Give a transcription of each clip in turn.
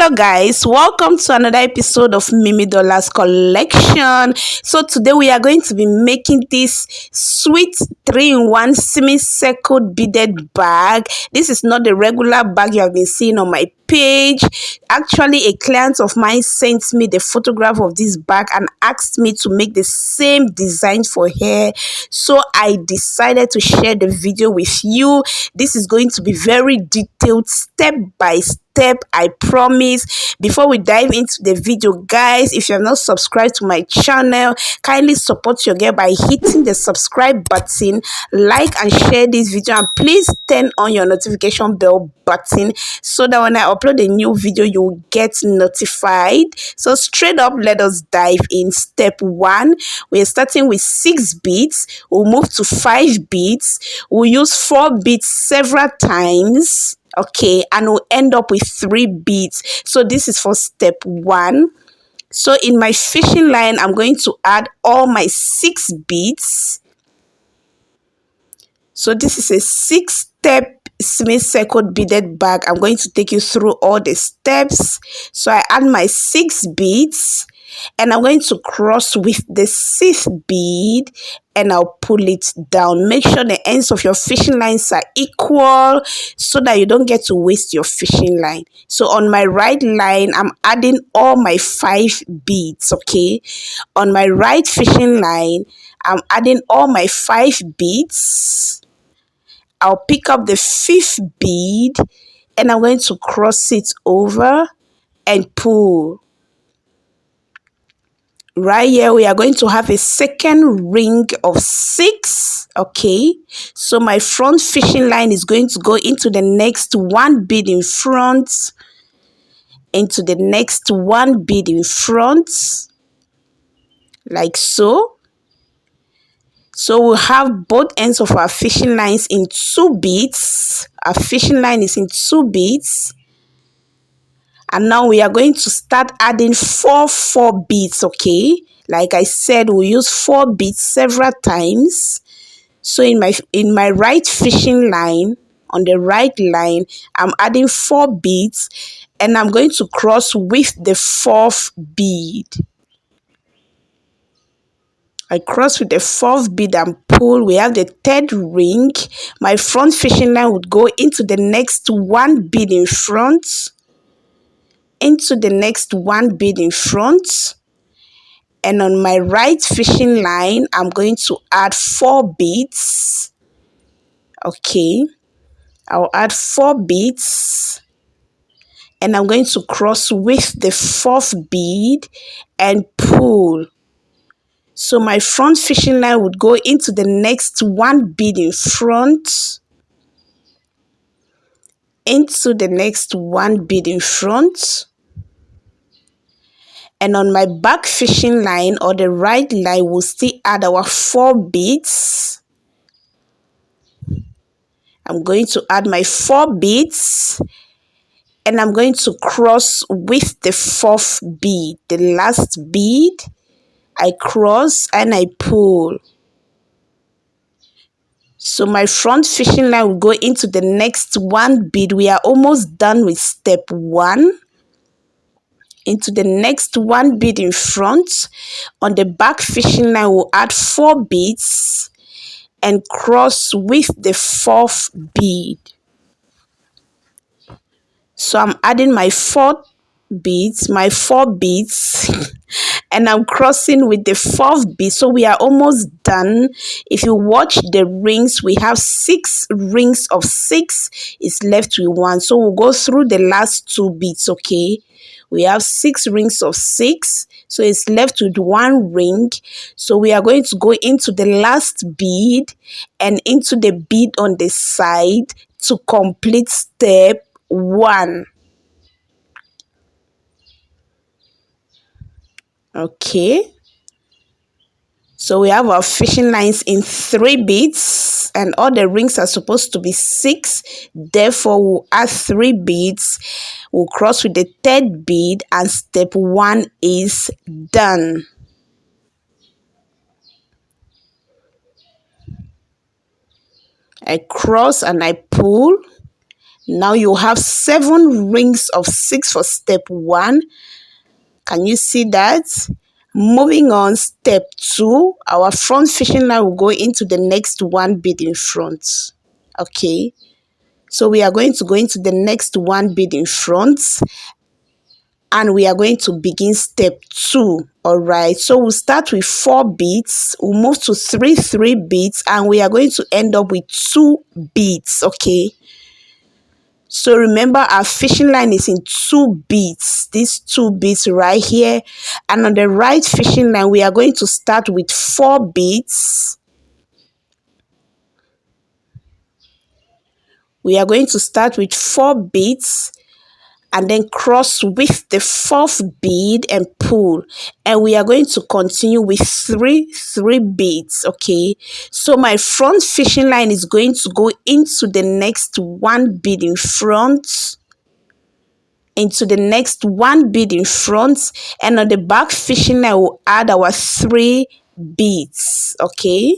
Hello guys, welcome to another episode of Mimi Dollars collection. So today we are going to be making this sweet 3-in-1 semi-circle beaded bag. This is not the regular bag you have been seeing on my page. Actually, a client of mine sent me the photograph of this bag and asked me to make the same design for her, so I decided to share the video with you. This is going to be very detailed, step by step, I promise. Before we dive into the video, guys, if you have not subscribed to my channel, kindly support your girl by hitting the subscribe button, like and share this video, and please turn on your notification bell button so that when I upload a new video you will get notified. So straight up, let us dive in. Step 1, we are starting with 6 beads. We'll move to 5 beads. We'll use 4 beads several times, okay, and we'll end up with 3 beads. So this is for step 1. So in my fishing line, I'm going to add all my 6 beads. So this is a 6-step semicircle beaded bag. I'm going to take you through all the steps. So I add my 6 beads and I'm going to cross with the 6th bead and I'll pull it down. Make sure the ends of your fishing lines are equal so that you don't get to waste your fishing line. So on my right line, I'm adding all my 5 beads, okay? On my right fishing line, I'm adding all my 5 beads. I'll pick up the 5th bead and I'm going to cross it over and pull. Right here, we are going to have a second ring of 6, okay? So my front fishing line is going to go into the next 1 bead in front, into the next 1 bead in front, like so. So we'll have both ends of our fishing lines in 2 beads. Our fishing line is in 2 beads. And now we are going to start adding 4 beads, okay? Like I said, we'll use 4 beads several times. So in my right fishing line, on the right line, I'm adding 4 beads and I'm going to cross with the 4th bead. I cross with the 4th bead and pull. We have the 3rd ring. My front fishing line would go into the next 1 bead in front, into the next 1 bead in front, and on my right fishing line, I'm going to add 4 beads. Okay, I'll add 4 beads, and I'm going to cross with the 4th bead and pull. So my front fishing line would go into the next 1 bead in front, into the next 1 bead in front, and on my back fishing line or the right line, we'll still add our 4 beads. I'm going to add my 4 beads and I'm going to cross with the 4th bead, the last bead. I cross and I pull. So my front fishing line will go into the next 1 bead. We are almost done with step 1. Into the next 1 bead in front. On the back fishing line, we'll add 4 beads and cross with the 4th bead. So I'm adding my 4 beads, and I'm crossing with the 4th bead. So we are almost done. If you watch the rings, we have 6 rings of 6. It's left with 1. So we'll go through the last 2 beads, okay? We have 6 rings of 6. So it's left with 1 ring. So we are going to go into the last bead and into the bead on the side to complete step 1. Okay, so we have our fishing lines in 3 beads and all the rings are supposed to be 6. Therefore, we'll add 3 beads. We'll cross with the 3rd bead and step 1 is done. I cross and I pull. Now you have 7 rings of 6 for step 1. Can you see that? Moving on, step 2, our front fishing line will go into the next 1 bead in front. Okay, so we are going to go into the next 1 bead in front, and we are going to begin step 2. All right, so we'll start with 4 beads, we'll move to 3 beads, and we are going to end up with 2 beads. Okay, so remember, our fishing line is in 2 beads, these 2 beads right here. And on the right fishing line, we are going to start with 4 beads. We are going to start with 4 beads and then cross with the 4th bead and pull. And we are going to continue with 3 beads. Okay, so my front fishing line is going to go into the next 1 bead in front, into the next 1 bead in front, and on the back fishing line we'll add our 3 beads. Okay,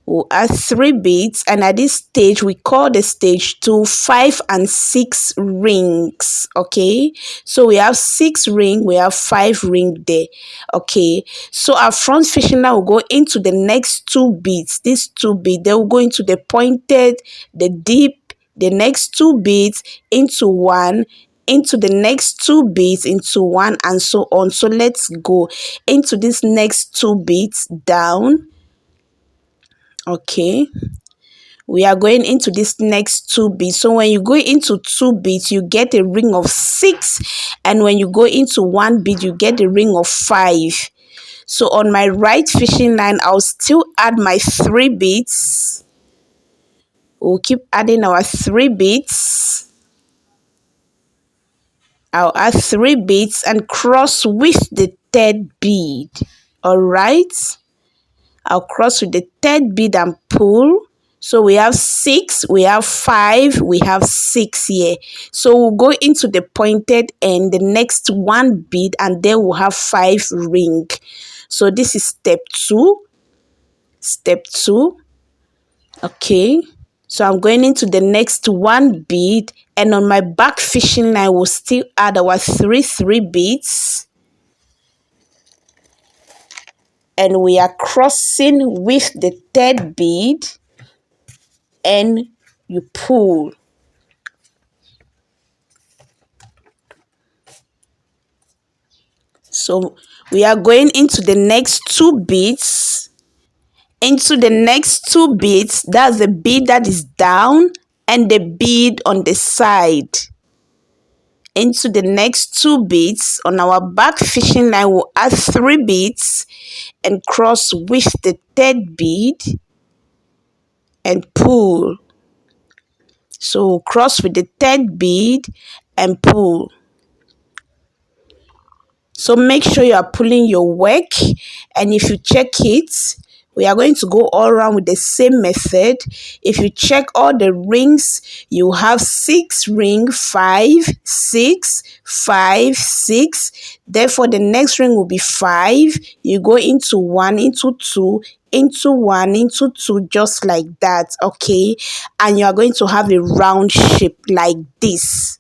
we'll add 3 beads, and at this stage we call the stage 2 5 and 6 rings. Okay, so we have 6 ring, we have 5 ring there. Okay, so our front fishing line will go into the next 2 beads. These 2 beads, they will go into the pointed, the deep, the next 2 beads into 1, into the next 2 beads into 1, and so on. So let's go into this next 2 beads down. Okay, we are going into this next 2 beads. So when you go into 2 beads, you get a ring of 6, and when you go into 1 bead, you get a ring of 5. So on my right fishing line, I'll still add my 3 beads. We'll keep adding our 3 beads. I'll add 3 beads and cross with the 3rd bead. All right, I'll cross with the 3rd bead and pull. So we have 6, we have 5, we have 6 here. So we'll go into the pointed end, the next 1 bead, and then we'll have 5 ring. So this is step 2. Step 2. Okay, so I'm going into the next 1 bead, and on my back fishing line we'll still add our 3 beads, and we are crossing with the 3rd bead, and you pull. So we are going into the next 2 beads. Into the next 2 beads, that's the bead that is down and the bead on the side. Into the next 2 beads, on our back fishing line we'll add 3 beads and cross with the 3rd bead and pull. So we'll cross with the 3rd bead and pull. So make sure you are pulling your work, and if you check it, we are going to go all around with the same method. If you check all the rings, you have 6 ring, 5, 6, 5, 6. Therefore, the next ring will be 5. You go into 1, into 2, into 1, into 2, just like that. Okay, and you are going to have a round shape like this.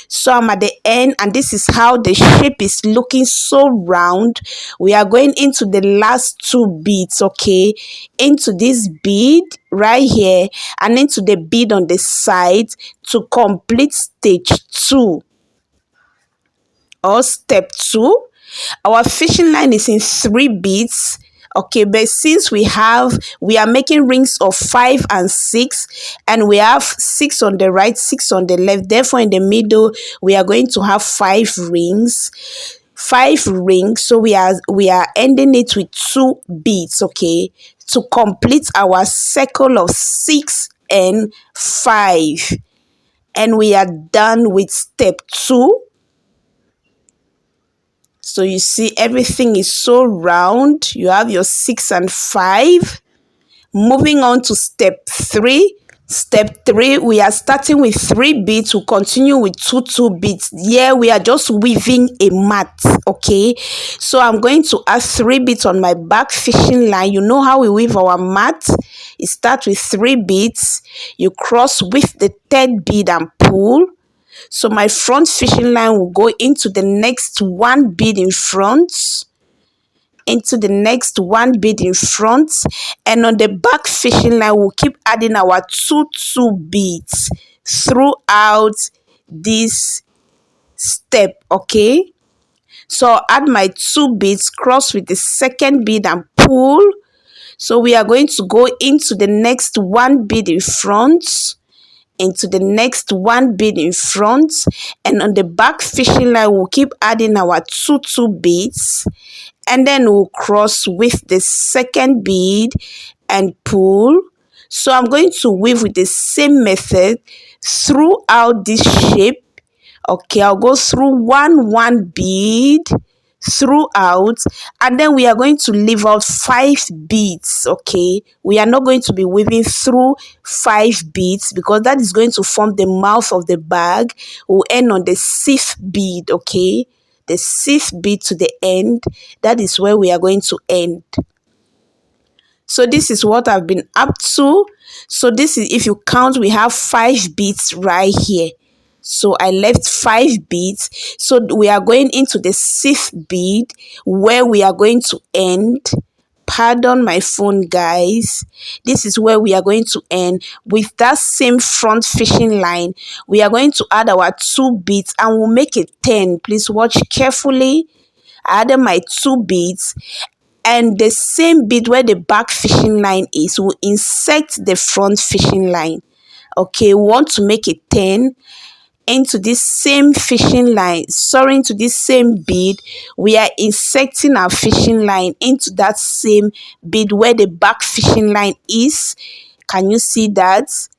So I'm at the end, and this is how the shape is looking, so round. We are going into the last 2 beads. Okay, into this bead right here and into the bead on the side to complete stage 2 or step 2. Our fishing line is in 3 beads. Okay, but since we are making rings of 5 and 6, and we have 6 on the right, 6 on the left, therefore in the middle we are going to have 5 rings. 5 rings, so we are ending it with 2 beads. Okay, to complete our circle of 6 and 5, and we are done with step 2. So you see, everything is so round. You have your 6 and 5. Moving on to step 3. Step 3, we are starting with 3 beads. We'll continue with 2 beads. Here we are just weaving a mat. Okay, so I'm going to add 3 beads on my back fishing line. You know how we weave our mat? You start with 3 beads, you cross with the third bead and pull. So my front fishing line will go into the next 1 bead in front, into the next 1 bead in front, and on the back fishing line we'll keep adding our 2 beads throughout this step. Okay, so I'll add my 2 beads, cross with the second bead and pull. So we are going to go into the next 1 bead in front, into the next 1 bead in front, and on the back fishing line we'll keep adding our 2 beads, and then we'll cross with the second bead and pull. So I'm going to weave with the same method throughout this shape. Okay, I'll go through one bead throughout, and then we are going to leave out 5 beads. Okay, we are not going to be weaving through 5 beads because that is going to form the mouth of the bag. We'll end on the 6th bead. Okay, the 6th bead to the end, that is where we are going to end. So this is what I've been up to. So this is, if you count, we have 5 beads right here. So I left 5 beads. So we are going into the 6th bead where we are going to end. Pardon my phone, guys. This is where we are going to end. With that same front fishing line, we are going to add our 2 beads and we'll make it 10. Please watch carefully. I added my 2 beads, and the same bead where the back fishing line is, we'll insert the front fishing line. Okay, we want to make it 10. Into this same fishing line, into this same bead, we are inserting our fishing line into that same bead where the back fishing line is. Can you see that?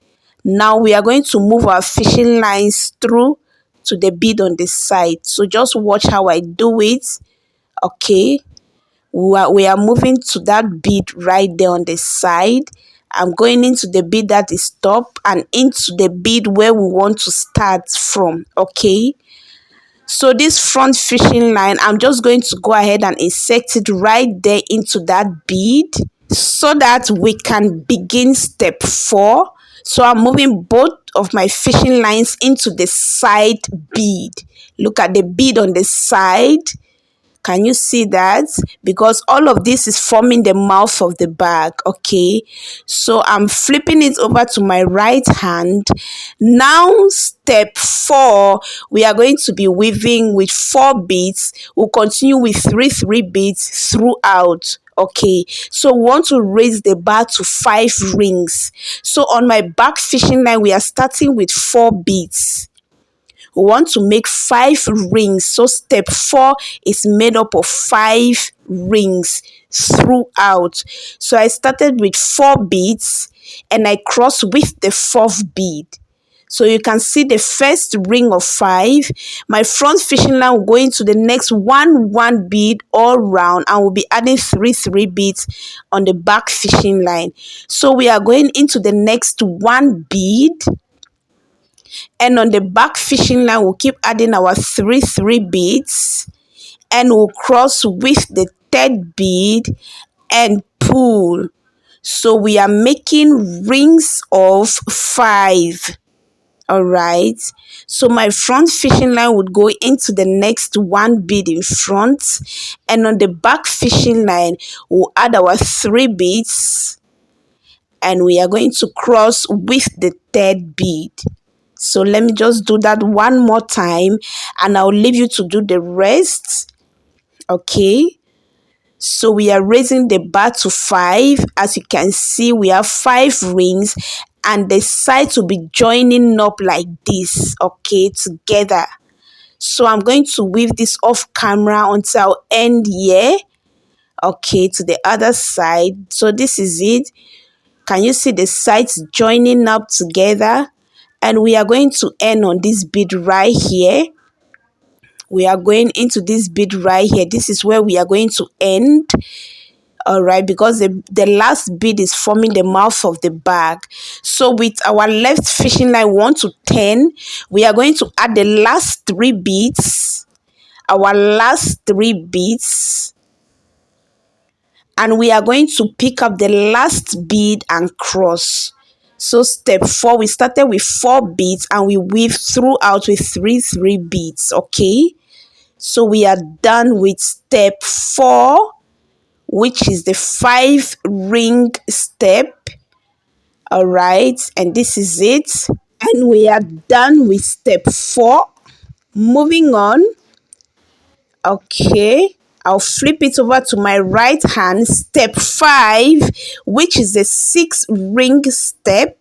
Now we are going to move our fishing lines through to the bead on the side. So just watch how I do it. Okay, we are moving to that bead right there on the side. I'm going into the bead that is top and into the bead where we want to start from. Okay, so this front fishing line, I'm just going to go ahead and insert it right there into that bead so that we can begin step 4. So I'm moving both of my fishing lines into the side bead. Look at the bead on the side. Can you see that? Because all of this is forming the mouth of the bag. Okay, so I'm flipping it over to my right hand. Now step 4, we are going to be weaving with 4 beads. We'll continue with 3 beads throughout. Okay, so we want to raise the bar to 5 rings. So on my back fishing line, we are starting with 4 beads. We want to make 5 rings. So step 4 is made up of 5 rings throughout. So I started with 4 beads and I crossed with the 4th bead. So you can see the first ring of 5. My front fishing line will go into the next 1 bead all round, and we'll be adding 3 beads on the back fishing line. So we are going into the next 1 bead. And on the back fishing line, we'll keep adding our 3 beads, and we'll cross with the 3rd bead and pull. So we are making rings of 5. All right. So my front fishing line would go into the next 1 bead in front, and on the back fishing line, we'll add our 3 beads, and we are going to cross with the 3rd bead. So let me just do that one more time and I'll leave you to do the rest. Okay, so we are raising the bar to 5. As you can see, we have 5 rings and the sides will be joining up like this, okay, together. So I'm going to weave this off camera until I'll end here, okay, to the other side. So this is it. Can you see the sides joining up together? And we are going to end on this bead right here. We are going into this bead right here. This is where we are going to end. All right, because the last bead is forming the mouth of the bag. So with our left fishing line 1 to 10, we are going to add the last 3 beads. Our last 3 beads. and we are going to pick up the last bead and cross. So step 4, we started with 4 beads and we weave throughout with 3 beads. Okay, so we are done with step 4, which is the 5 ring step. All right, and this is it, and we are done with step 4. Moving on. Okay, I'll flip it over to my right hand. Step 5, which is the 6 ring step.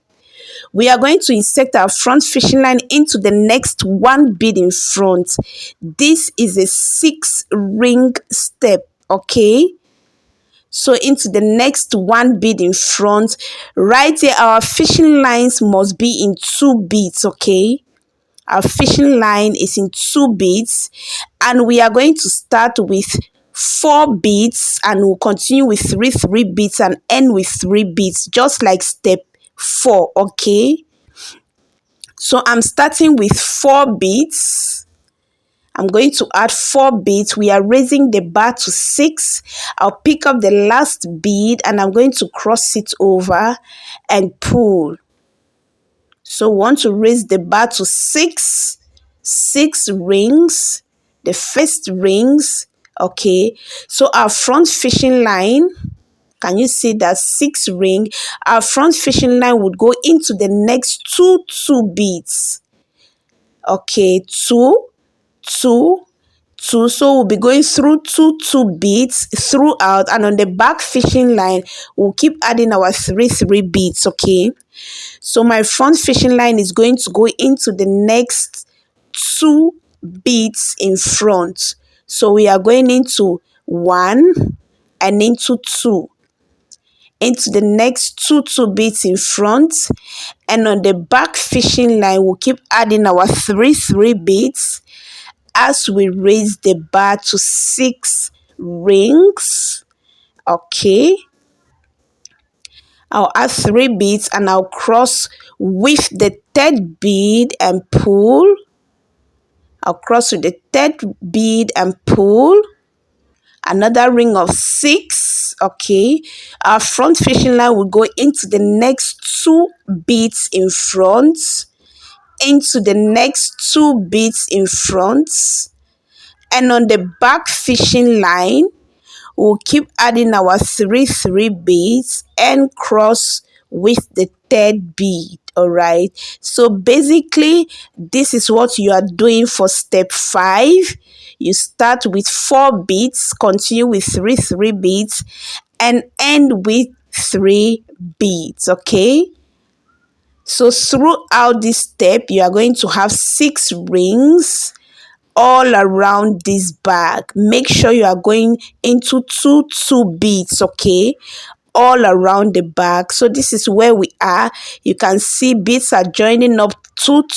We are going to insert our front fishing line into the next 1 bead in front. This is a 6 ring step. Okay, so into the next 1 bead in front. Right here, our fishing lines must be in 2 beads. Okay, our fishing line is in 2 beads, and we are going to start with 4 beads and we'll continue with 3 beads and end with 3 beads, just like step 4. Okay, so I'm starting with 4 beads. I'm going to add 4 beads. We are raising the bar to 6. I'll pick up the last bead and I'm going to cross it over and pull. So we want to raise the bar to 6 rings, the first rings. Okay, so our front fishing line, can you see that 6 ring? Our front fishing line would go into the next 2 beads. Okay, 2, 2, 2. So we'll be going through 2 beads throughout, and on the back fishing line we'll keep adding our 3 beads. Okay, so my front fishing line is going to go into the next 2 beads in front. So we are going into 1 and into 2, into the next 2 beads in front, and on the back fishing line we'll keep adding our 3 beads as we raise the bar to 6 rings. Okay, I'll add 3 beads and I'll cross with the 3rd bead and pull. I'll cross with the 3rd bead and pull. Another ring of 6. Okay, our front fishing line will go into the next 2 beads in front, into the next 2 beads in front, and on the back fishing line we'll keep adding our 3 beads and cross with the 3rd bead. All right, so basically this is what you are doing for step 5. You start with 4 beads, continue with 3 beads, and end with 3 beads. Okay, so throughout this step you are going to have 6 rings all around this bag. Make sure you are going into 2 beads. Okay, all around the bag. So this is where we are. You can see beads are joining up 2.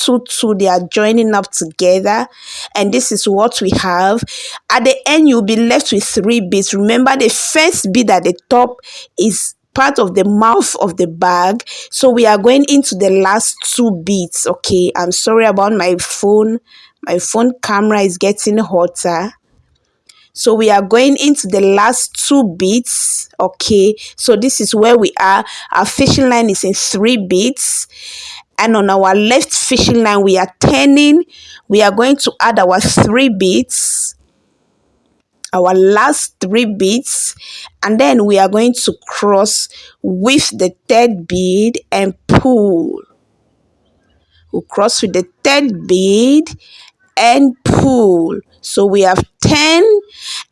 They are joining up together, and this is what we have. At the end you'll be left with 3 beads. Remember, the first bead at the top is part of the mouth of the bag, so we are going into the last 2 beads. Okay, I'm sorry about my phone camera is getting hotter. So we are going into the last 2 beads. Okay, so this is where we are. Our fishing line is in 3 beads, and on our left fishing line we are turning. We are going to add our 3 beads, our last 3 beads, and then we are going to cross with the 3rd bead and pull. We'll cross with the 3rd bead and pull. So we have 10,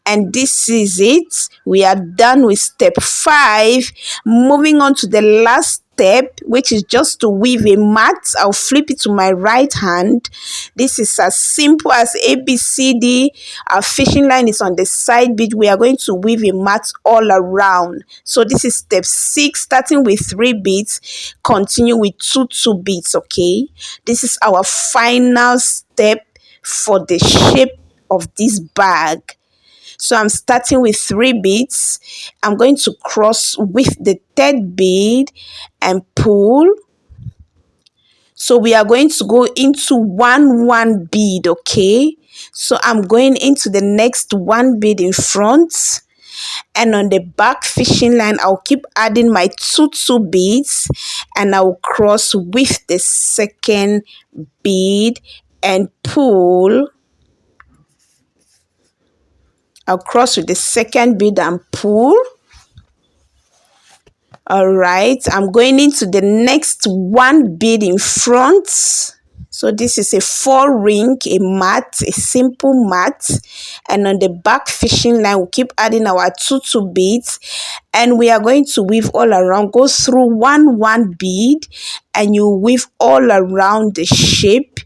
and this is it. We are done with step 5. Moving on to the last step, which is just to weave a mat. I'll flip it to my right hand. This is as simple as ABCD. Our fishing line is on the side bead. We are going to weave a mat all around. So this is step 6, starting with 3 beads, continue with 2 beads. Okay, this is our final step for the shape of this bag. So I'm starting with 3 beads. I'm going to cross with the 3rd bead and pull. So we are going to go into 1 bead. Okay, so I'm going into the next 1 bead in front, And on the back fishing line, I'll keep adding my two beads, and I'll cross with the second bead and pull. I'll cross with the second bead and pull. All right, I'm going into the next one bead in front. So this is a 4-ring, a mat, a simple mat. And on the back fishing line, we'll keep adding our two beads, and we are going to weave all around. Go through one bead, and you weave all around the shape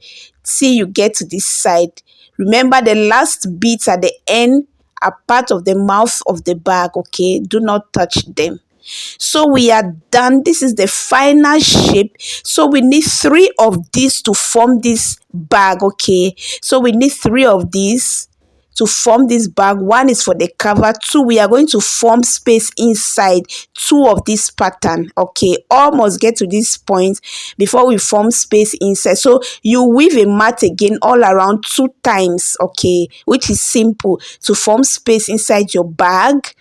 till you get to this side. Remember, the last beads at the end are part of the mouth of the bag, okay? Do not touch them. So we are done. This is the final shape. So we need 3 of these to form this bag, okay? So we need 3 of these to form this bag. 1 is for the cover. 2, we are going to form space inside 2 of this pattern, okay? Almost get to this point before we form space inside. So you weave a mat again all around 2 times, okay? Which is simple, to form space inside your bag.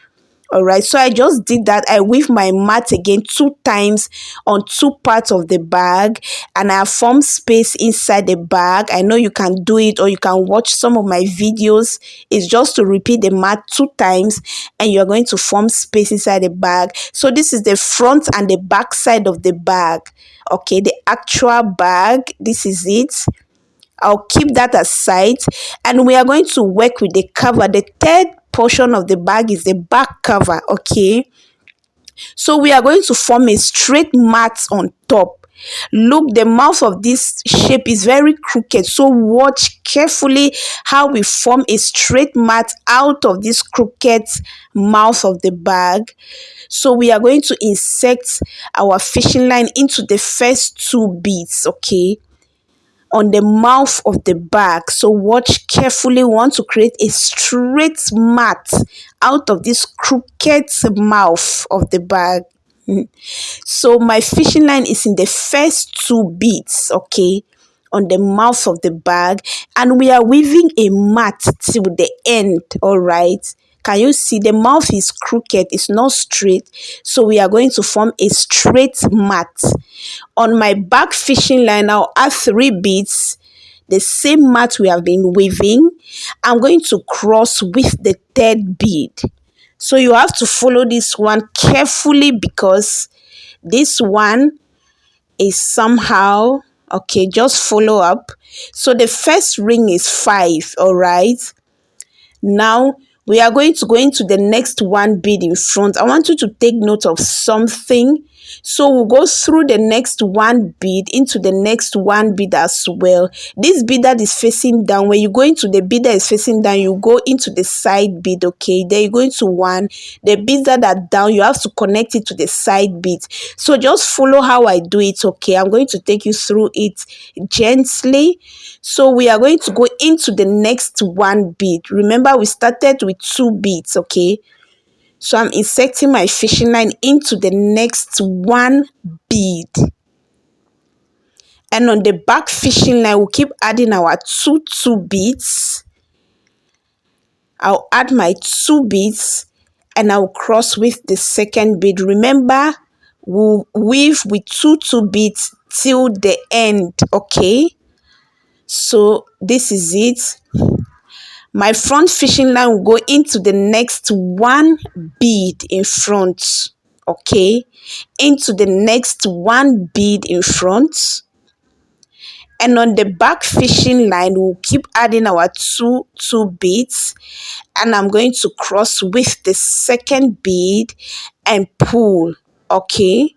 All right, so I just did that. I weave my mat again 2 times on 2 parts of the bag, and I form space inside the bag. I know you can do it, or you can watch some of my videos. It's just to repeat the mat 2 times, and you're going to form space inside the bag. So this is the front and the back side of the bag, okay? The actual bag, this is it. I'll keep that aside, and we are going to work with the cover. The third portion of the bag is the back cover, okay? So we are going to form a straight mat on top. Look, the mouth of this shape is very crooked, so watch carefully how we form a straight mat out of this crooked mouth of the bag. So we are going to insert our fishing line into the first 2 beads, okay, on the mouth of the bag. So watch carefully. We want to create a straight mat out of this crooked mouth of the bag. So my fishing line is in the first 2 beads, okay, on the mouth of the bag, and we are weaving a mat till the end. All right, can you see the mouth is crooked, it's not straight, so we are going to form a straight mat. On my back fishing line, I'll add 3 beads, the same mat we have been weaving. I'm going to cross with the 3rd bead. So you have to follow this one carefully, because this one is somehow, okay, just follow up. So the first ring is 5, all right? Now we are going to go into the next 1 bead in front. I want you to take note of something. So we'll go through the next 1 bead into the next 1 bead as well. This bead that is facing down, when you go into the bead that is facing down, you go into the side bead, okay? Then you go into 1. The beads that are down, you have to connect it to the side bead. So just follow how I do it, okay? I'm going to take you through it gently. So we are going to go into the next 1 bead. Remember, we started with 2 beads, okay? So I'm inserting my fishing line into the next 1 bead. And on the back fishing line, we'll keep adding our two beads. I'll add my 2 beads, and I'll cross with the second bead. Remember, we'll weave with two beads till the end, okay? So this is it. My front fishing line will go into the next 1 bead in front, okay? Into the next 1 bead in front. And on the back fishing line, we'll keep adding our two beads. And I'm going to cross with the second bead and pull, okay?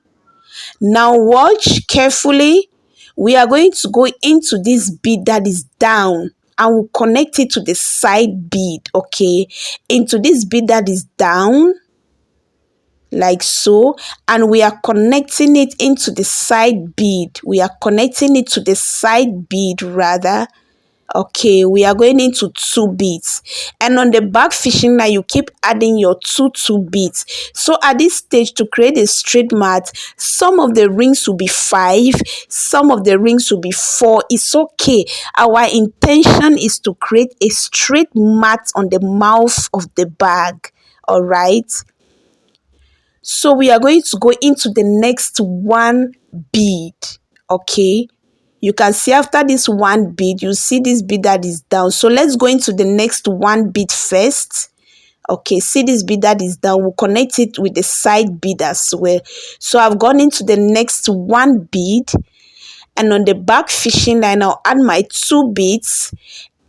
Now watch carefully. We are going to go into this bead that is down, and we'll connect it to the side bead, okay? Into this bead that is down, like so, and we are connecting it into the side bead. We are connecting it to the side bead rather. Okay, we are going into 2 beads, and on the back fishing line, you keep adding your two beads. So at this stage, to create a straight mat, some of the rings will be 5, some of the rings will be 4. It's okay. Our intention is to create a straight mat on the mouth of the bag. All right. So we are going to go into the next one bead. Okay. You can see after this one bead, you see this bead that is down. So let's go into the next one bead first. Okay, see this bead that is down. We'll connect it with the side bead as well. So I've gone into the next one bead, and on the back fishing line, I'll add my 2 beads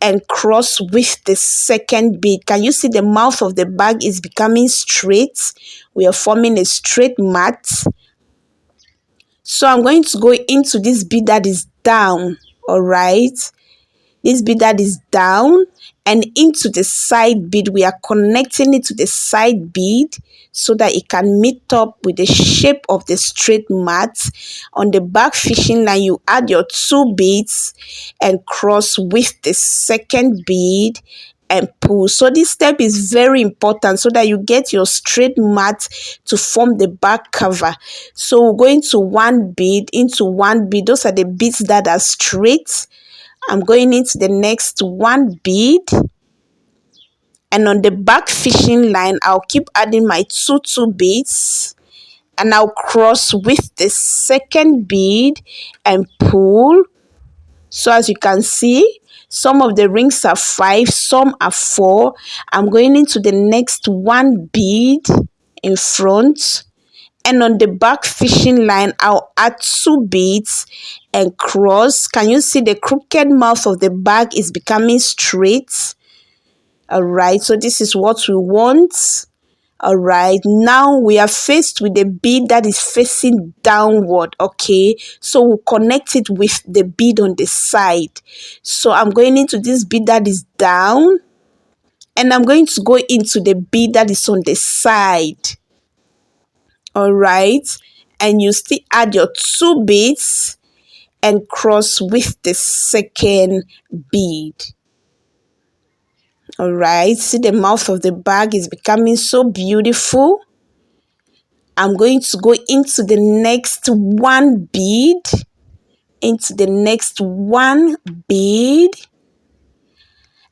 and cross with the second bead. Can you see the mouth of the bag is becoming straight? We are forming a straight mat. So I'm going to go into this bead that is down. All right, this bead that is down, and into the side bead, we are connecting it to the side bead so that it can meet up with the shape of the straight mat. On the back fishing line, you add your 2 beads and cross with the second bead and pull. So this step is very important so that you get your straight mat to form the back cover. So we'll go into one bead, into one bead. Those are the beads that are straight. I'm going into the next one bead, and on the back fishing line, I'll keep adding my 2 beads, and I'll cross with the second bead and pull. So as you can see, some of the rings are 5, some are 4. I'm going into the next one bead in front, and on the back fishing line, I'll add 2 beads and cross. Can you see the crooked mouth of the bag is becoming straight? All right, so this is what we want. All right, now we are faced with the bead that is facing downward. Okay, so we'll connect it with the bead on the side. So I'm going into this bead that is down, and I'm going to go into the bead that is on the side. All right, and you still add your 2 beads and cross with the second bead. All right, see the mouth of the bag is becoming so beautiful. I'm going to go into the next one bead,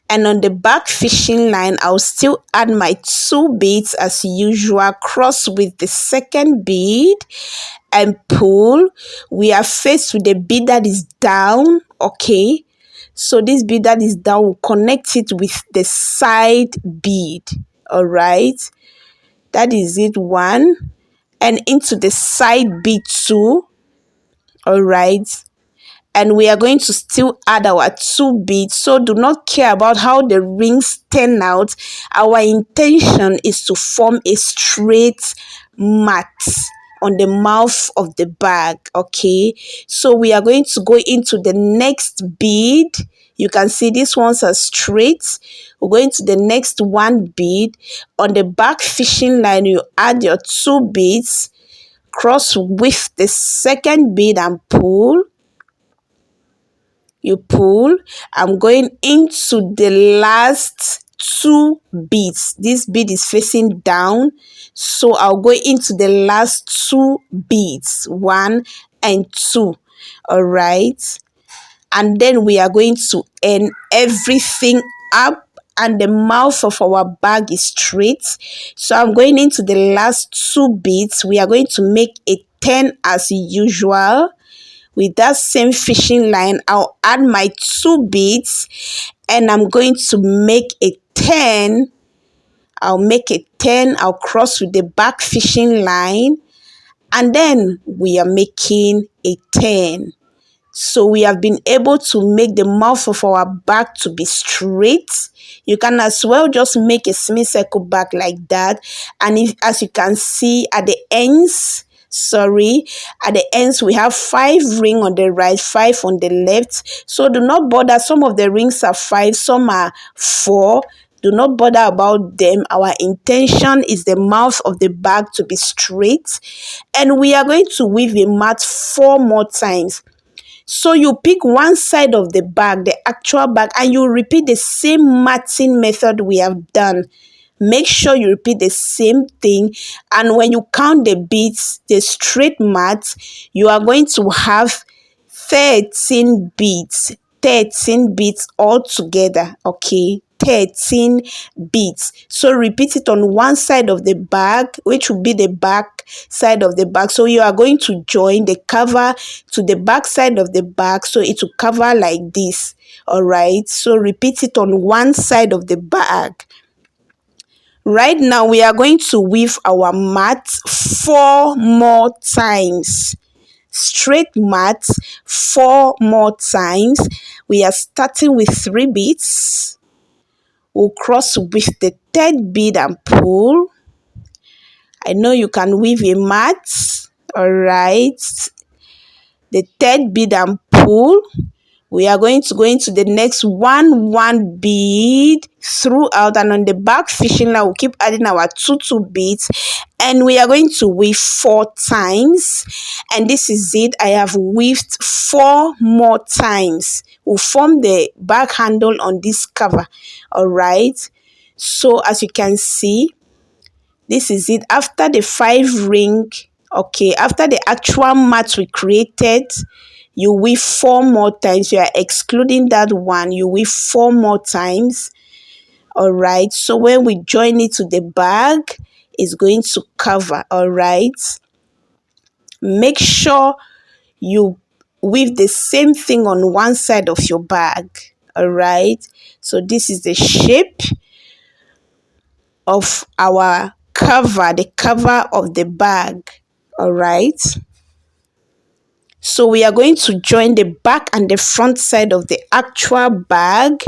and on the back fishing line, I'll still add my 2 beads as usual, cross with the second bead and pull. We are faced with the bead that is down. Okay, so this bead that is down, will connect it with the side bead. All right, that is it, one, and into the side bead 2. All right, and we are going to still add our 2 beads. So do not care about how the rings turn out. Our intention is to form a straight mat on the mouth of the bag. Okay, so we are going to go into the next bead. You can see these ones are straight. We're going to the next one bead. On the back fishing line, you add your 2 beads, cross with the second bead and pull. You pull. I'm going into the last 2 beads. This bead is facing down, so I'll go into the last 2 beads, 1 and 2. All right, and then we are going to end everything up, and the mouth of our bag is straight. So I'm going into the last 2 beads. We are going to make a 10 as usual. With that same fishing line, I'll add my 2 beads, and I'm going to make a 10. I'll make a 10. I'll cross with the back fishing line, and then we are making a 10. So we have been able to make the mouth of our bag to be straight. You can as well just make a semicircle bag like that. And as you can see at the ends, at the ends we have 5 rings on the right, 5 on the left. So do not bother. Some of the rings are 5, some are 4. Do not bother about them. Our intention is the mouth of the bag to be straight. And we are going to weave a mat 4 more times. So you pick one side of the bag, the actual bag, and you repeat the same matting method we have done. Make sure you repeat the same thing, and when you count the beads, the straight mat, you are going to have 13 beads. 13 beads all together. Okay, 13 beads. So repeat it on one side of the bag, which will be the back side of the bag. So you are going to join the cover to the back side of the bag, so it will cover like this. All right, so repeat it on one side of the bag. Right now we are going to weave our mat 4 more times. Straight mat 4 more times. We are starting with 3 beads. We'll cross with the 3rd bead and pull. I know you can weave a mat. All right. The 3rd bead and pull. We are going to go into the next one bead throughout, and on the back fishing line we'll keep adding our 2 beads, and we are going to weave 4 times. And this is it. I have weaved 4 more times. We'll form the back handle on this cover. All right, so as you can see, this is it. After the 5 ring, okay, after the actual mat we created, you weave 4 more times. You are excluding that one. You weave 4 more times. All right, so when we join it to the bag, it's going to cover. All right, make sure you weave the same thing on one side of your bag. All right, so this is the shape of our cover, the cover of the bag. All right, so we are going to join the back and the front side of the actual bag.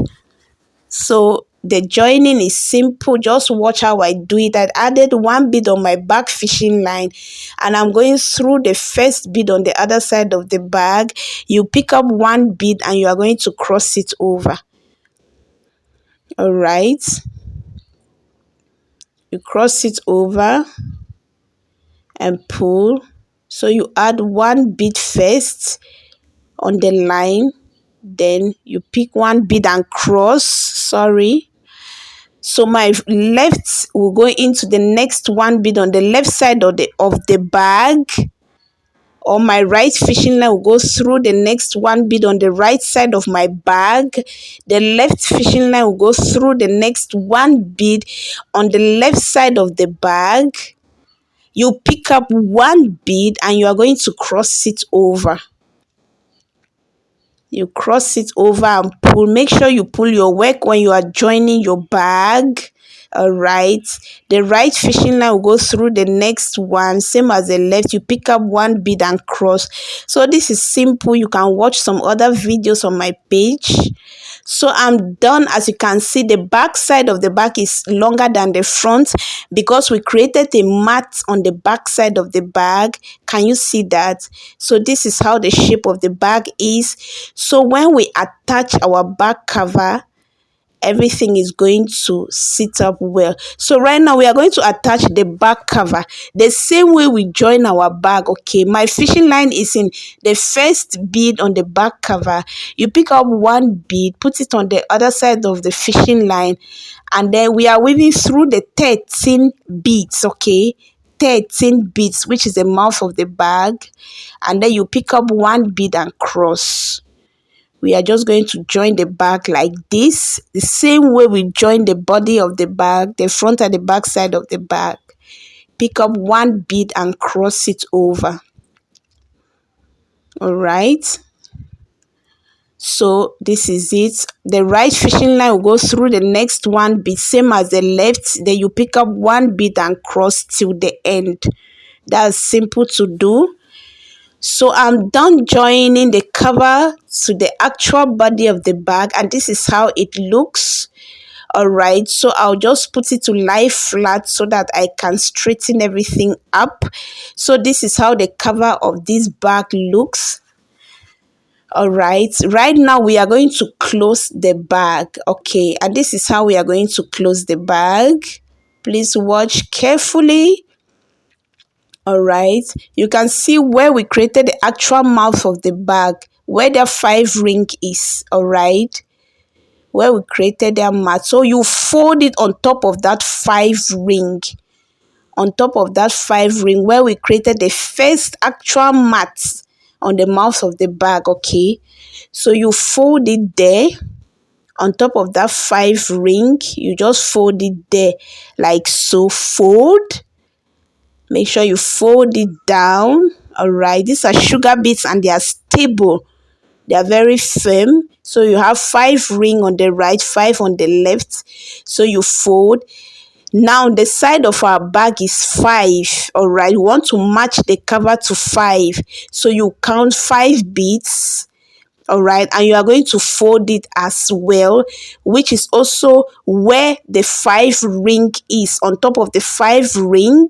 So the joining is simple. Just watch how I do it. I added 1 bead on my back fishing line, and I'm going through the first bead on the other side of the bag. You pick up 1 bead and you are going to cross it over. All right, you cross it over and pull. So you add 1 bead first on the line, then you pick 1 bead and cross. Sorry, so my left will go into the next 1 bead on the left side of the bag, or my right fishing line will go through the next 1 bead on the right side of my bag. The left fishing line will go through the next 1 bead on the left side of the bag. You pick up 1 bead and you are going to cross it over. You cross it over and pull. Make sure you pull your work when you are joining your bag. All right, the right fishing line will go through the next one, same as the left. You pick up 1 bead and cross. So this is simple. You can watch some other videos on my page. So I'm done. As you can see, the back side of the bag is longer than the front because we created a mat on the back side of the bag. Can you see that? So this is how the shape of the bag is. So when we attach our back cover, everything is going to sit up well. So right now we are going to attach the back cover the same way we join our bag. Okay, my fishing line is in the first bead on the back cover. You pick up 1 bead, put it on the other side of the fishing line, and then we are weaving through the 13 beads. Okay, 13 beads, which is the mouth of the bag, and then you pick up 1 bead and cross. We are just going to join the bag like this, the same way we join the body of the bag, the front and the back side of the bag. Pick up 1 bead and cross it over. All right, so this is it. The right fishing line will go through the next 1 bead, same as the left. Then you pick up 1 bead and cross till the end. That's simple to do. So I'm done joining the cover to the actual body of the bag, and this is how it looks. All right, so I'll just put it to lie flat so that I can straighten everything up. So this is how the cover of this bag looks. All right, right now we are going to close the bag. Okay, and this is how we are going to close the bag. Please watch carefully. All right, you can see where we created the actual mouth of the bag, where the 5 ring is. All right, where we created that mat. So you fold it on top of that 5 ring, on top of that 5 ring where we created the first actual mat on the mouth of the bag. Okay, so you fold it there. On top of that 5 ring, you just fold it there like so. Fold. Make sure you fold it down. All right, these are sugar beads and they are stable. They are very firm. So you have 5 ring on the right, 5 on the left. So you fold. Now the side of our bag is 5. All right, we want to match the cover to 5. So you count 5 beads. All right, and you are going to fold it as well, which is also where the 5 ring is. On top of the 5 ring,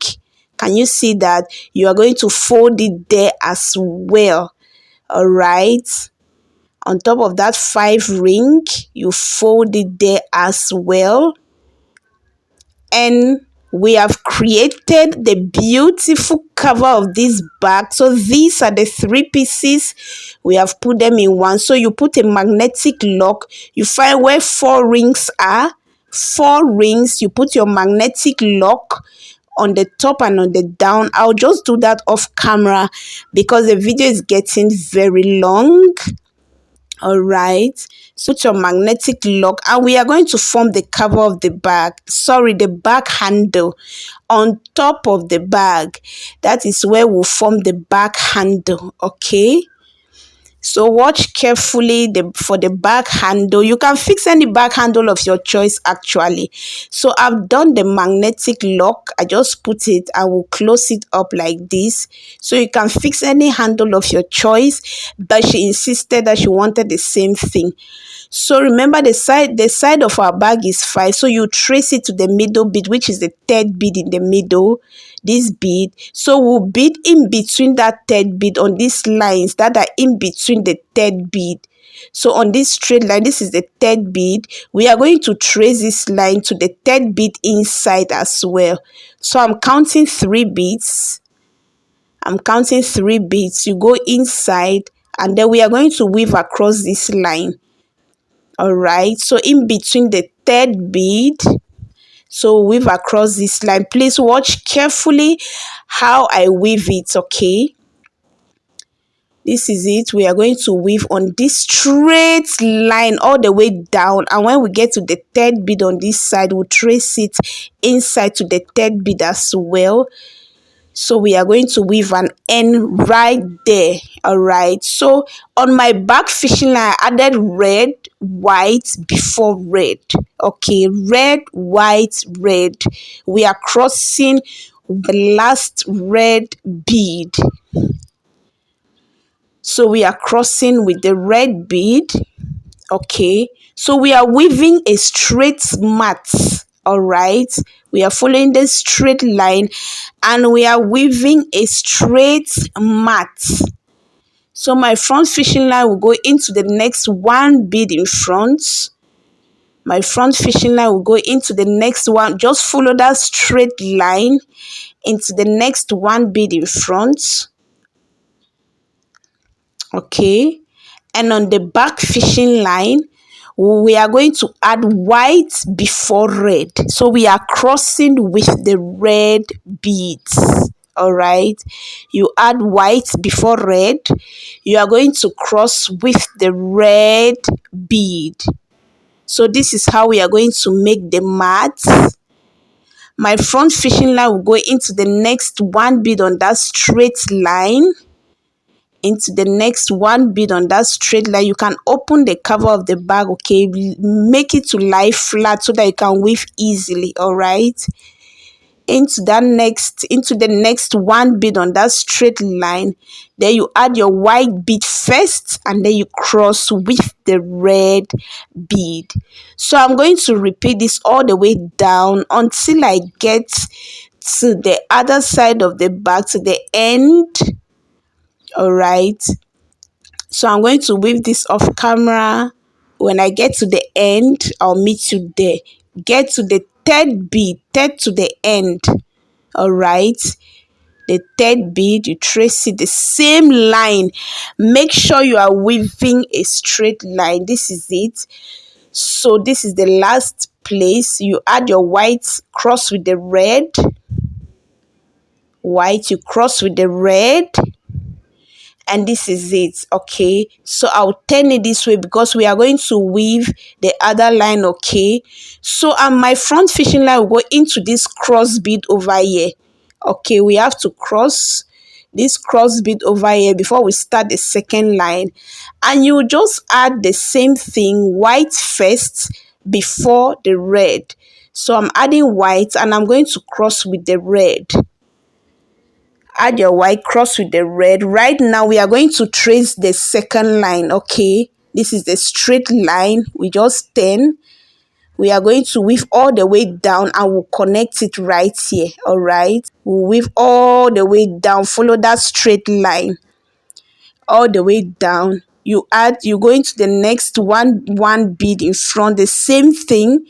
can you see that? You are going to fold it there as well. All right, on top of that 5 ring, you fold it there as well. And we have created the beautiful cover of this bag. So these are the 3 pieces. We have put them in one. So you put a magnetic lock. You find where 4 rings are. 4 rings. You put your magnetic lock on the top and on the down. I'll just do that off camera because the video is getting very long. All right, so put your magnetic lock and we are going to form the cover of the bag, the bag handle on top of the bag. That is where we'll form the bag handle. Okay, so watch carefully for the bag handle. You can fix any bag handle of your choice actually. So I've done the magnetic lock. I just put it, I will close it up like this. So you can fix any handle of your choice, but she insisted that she wanted the same thing. So remember the side of our bag is 5. So you trace it to the middle bead, which is the 3rd bead in the middle. This bead. So we'll bead in between that 3rd bead on these lines that are in between the 3rd bead. So on this straight line, this is the 3rd bead. We are going to trace this line to the 3rd bead inside as well. So I'm counting 3 beads. I'm counting 3 beads. You go inside and then we are going to weave across this line. All right, so in between the 3rd bead, so weave across this line. Please watch carefully how I weave it. Okay, this is it. We are going to weave on this straight line all the way down, and when we get to the 3rd bead on this side, we'll trace it inside to the 3rd bead as well. So we are going to weave an end right there. All right, so on my back fishing line, I added red, white before red. Okay, red, white, red. We are crossing the last red bead. So we are crossing with the red bead. Okay, so we are weaving a straight mat. All right, we are following the straight line and we are weaving a straight mat. So my front fishing line will go into the next 1 bead in front. My front fishing line will go into the next one. Just follow that straight line into the next 1 bead in front. Okay, and on the back fishing line, we are going to add white before red. So we are crossing with the red beads. All right, you add white before red. You are going to cross with the red bead. So this is how we are going to make the mat. My front fishing line will go into the next 1 bead on that straight line. Into the next 1 bead on that straight line. You can open the cover of the bag. Okay, make it to lie flat so that you can weave easily. All right, into the next 1 bead on that straight line. Then you add your white bead first and then you cross with the red bead. So I'm going to repeat this all the way down until I get to the other side of the bag, to the end. All right, so I'm going to weave this off camera. When I get to the end, I'll meet you there. Get to the 3rd bead, 3rd to the end. All right, the 3rd bead, you trace it the same line. Make sure you are weaving a straight line. This is it. So this is the last place. You add your white, cross with the red. White, you cross with the red. and this is it. Okay, so I'll turn it this way because we are going to weave the other line. Okay, so my front fishing line will go into this cross bead over here. Okay, we have to cross this cross bead over here before we start the second line, and you just add the same thing, white first before the red. So I'm adding white and I'm going to cross with the red. Add your white, cross with the red. Right now we are going to trace the second line. Okay, this is the straight line. We just turn. We are going to weave all the way down and we'll connect it right here. All right, we'll weave all the way down. Follow that straight line all the way down. You go into the next one bead in front, the same thing.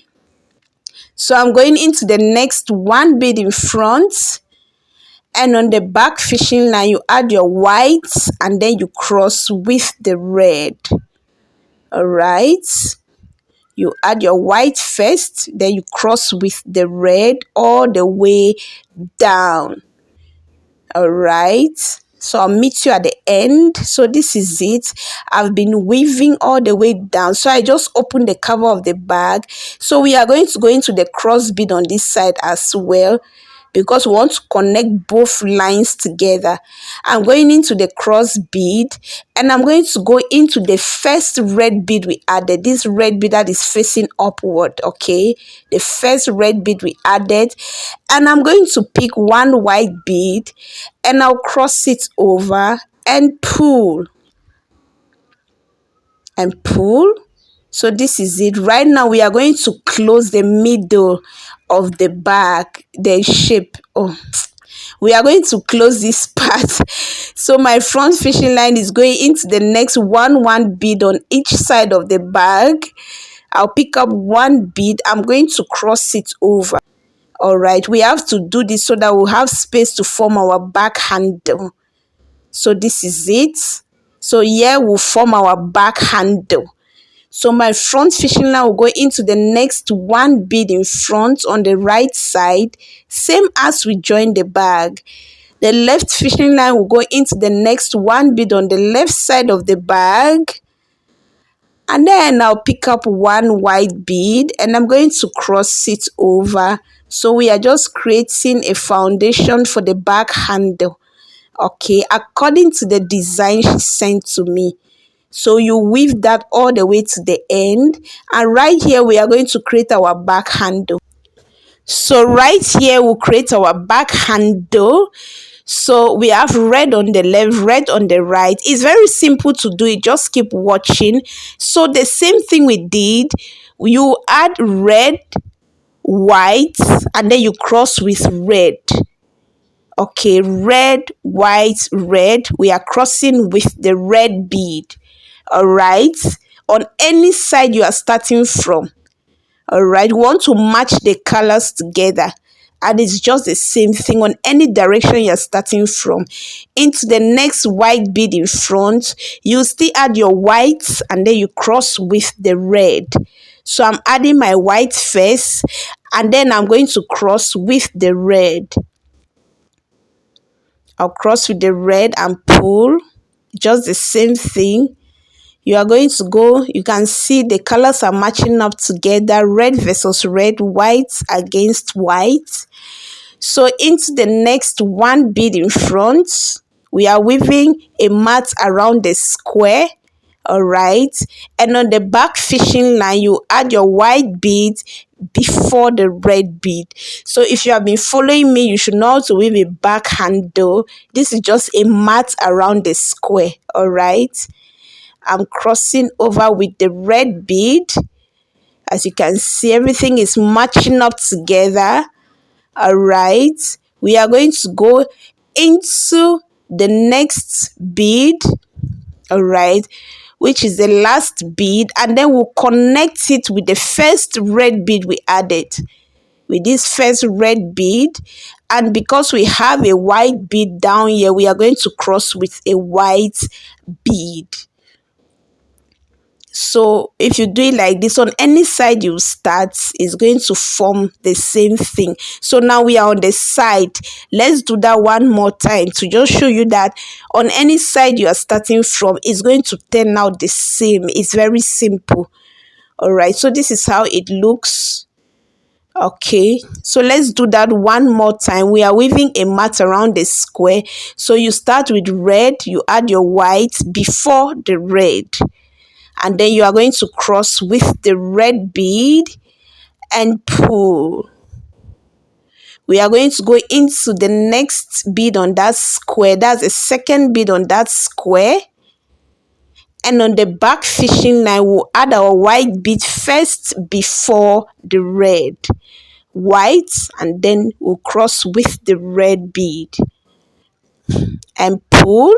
So I'm going into the next one bead in front, and on the back fishing line you add your white and then you cross with the red. All right, you add your white first, then you cross with the red all the way down. All right, so I'll meet you at the end. So this is it. I've been weaving all the way down, so I just opened the cover of the bag. So we are going to go into the cross bead on this side as well, because we want to connect both lines together. I'm going into the cross bead and I'm going to go into the first red bead we added, this red bead that is facing upward. Okay, the first red bead we added, and I'm going to pick one white bead and I'll cross it over and pull and pull. So this is it. Right now we are going to close the middle of the bag, the shape. Oh, we are going to close this part. So my front fishing line is going into the next one bead on each side of the bag. I'll pick up one bead. I'm going to cross it over. All right, we have to do this so that we'll have space to form our back handle. So this is it. So here we'll form our back handle. So my front fishing line will go into the next one bead in front on the right side, same as we joined the bag. The left fishing line will go into the next one bead on the left side of the bag. And then I'll pick up one white bead and I'm going to cross it over. So we are just creating a foundation for the back handle. Okay, according to the design she sent to me. So you weave that all the way to the end, and right here we are going to create our back handle. So right here we'll create our back handle. So we have red on the left, red on the right. It's very simple to do it, just keep watching. So the same thing we did, you add red, white, and then you cross with red. Okay, red, white, red. We are crossing with the red bead. All right, on any side you are starting from. All right, we want to match the colors together, and it's just the same thing on any direction you're starting from. Into the next white bead in front, you still add your white and then you cross with the red. So I'm adding my white first and then I'm going to cross with the red. I'll cross with the red and pull, just the same thing. You are going to go, you can see the colors are matching up together, red versus red, white against white. So into the next one bead in front, we are weaving a mat around the square. All right, and on the back fishing line you add your white bead before the red bead. So if you have been following me, you should know how to weave a back handle. This is just a mat around the square. All right, I'm crossing over with the red bead. As you can see, everything is matching up together. All right, we are going to go into the next bead. All right, which is the last bead, and then we'll connect it with the first red bead we added, with this first red bead. And because we have a white bead down here, we are going to cross with a white bead. So if you do it like this, on any side you start, it's going to form the same thing. So now we are on the side. Let's do that one more time to just show you that on any side you are starting from, it's going to turn out the same. It's very simple. All right, so this is how it looks. Okay, so let's do that one more time. We are weaving a mat around the square. So you start with red, you add your white before the red, and then you are going to cross with the red bead and pull. We are going to go into the next bead on that square. That's the second bead on that square. And on the back fishing line, we'll add our white bead first before the red. White, and then we'll cross with the red bead and pull.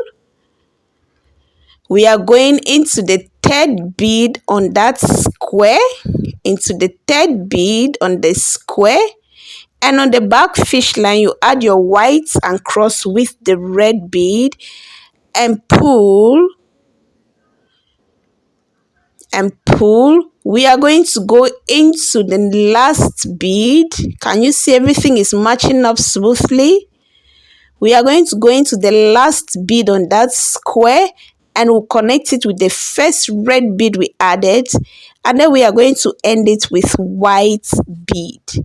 We are going into the third bead on that square, into the third bead on the square, and on the back fish line you add your white and cross with the red bead and pull and pull. We are going to go into the last bead. Can you see everything is matching up smoothly? We are going to go into the last bead on that square and we'll connect it with the first red bead we added, and then we are going to end it with white bead.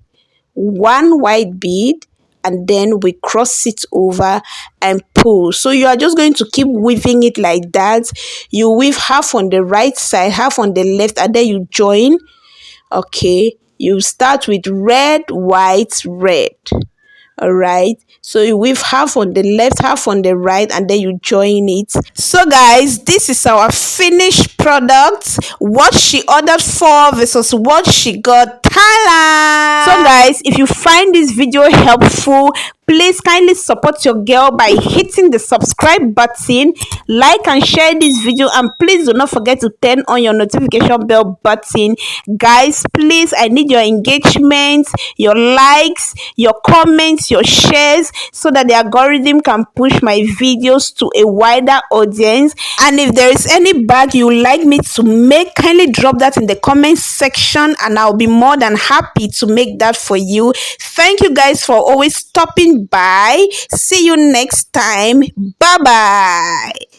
One white bead, and then we cross it over and pull. So you are just going to keep weaving it like that. You weave half on the right side, half on the left, and then you join. Okay, you start with red, white, red. All right, so you weave half on the left, half on the right, and then you join it. So guys, this is our finished product. What she ordered for versus what she got. So guys, if you find this video helpful, please kindly support your girl by hitting the subscribe button, like and share this video, and please do not forget to turn on your notification bell button. Guys, please, I need your engagement, your likes, your comments, your shares, so that the algorithm can push my videos to a wider audience. And if there is any bag you would like me to make, kindly drop that in the comment section and I'll be more than happy to make that for you. Thank you guys for always stopping by. See you next time. Bye bye.